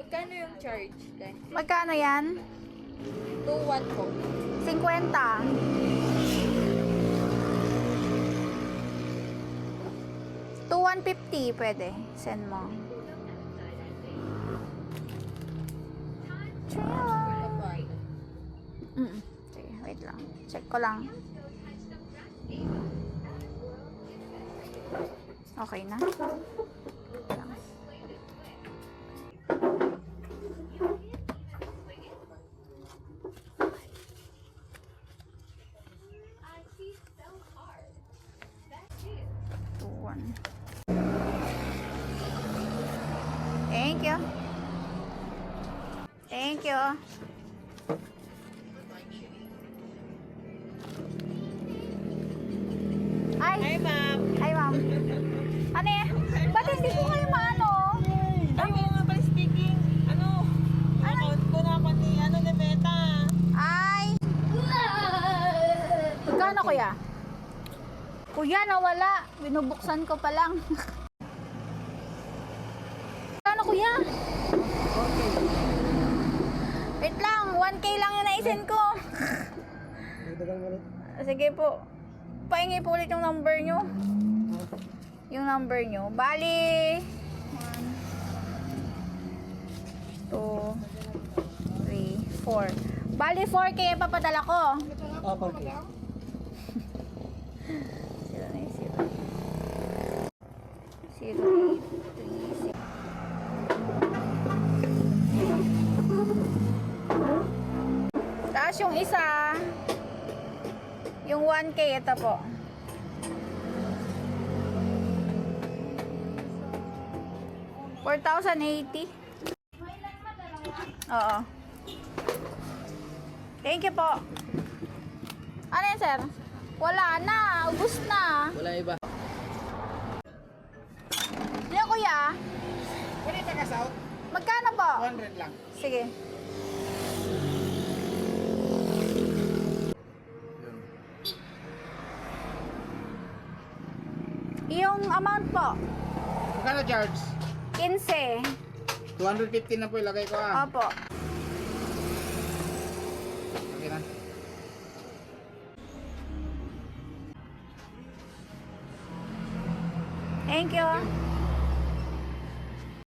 Magkano yung charge? Magkano yan? 2-1 po. 50. To 150 pwede. Send mo. Sige, wait lang. Check ko lang. Okay na. Wait lang. Thank you. Thank you. Ay. Hi, ma'am. Ay, ma'am. Ano eh? Ba't hindi ko kayo maano? Ay, oo nga pala speaking. Account ko na ako ni, ni Meta. Ay! Magkano, kuya? Kuya, nawala. Binubuksan ko pa lang. Magkano, kuya? Wait lang, 1K lang yung naisin ko. Sige po. Pahingi po ulit yung number nyo. Yung number nyo. Bali, 1, 2, 3, 4. Bali, 4K yung papadala ko. Oh, 4K. 0836. Tapos yung isa, yung 1K, ito po. $4,080. Oo. Thank you po. Ano yan, sir? Wala na. Ubus na. Wala iba. Yan, kuya. Pwede taga South? Magkano po? 100 lang. Sige. Yung amount po, Magkano charge? 15. 250 na po ilagay ko Opo. Okay na. Thank you.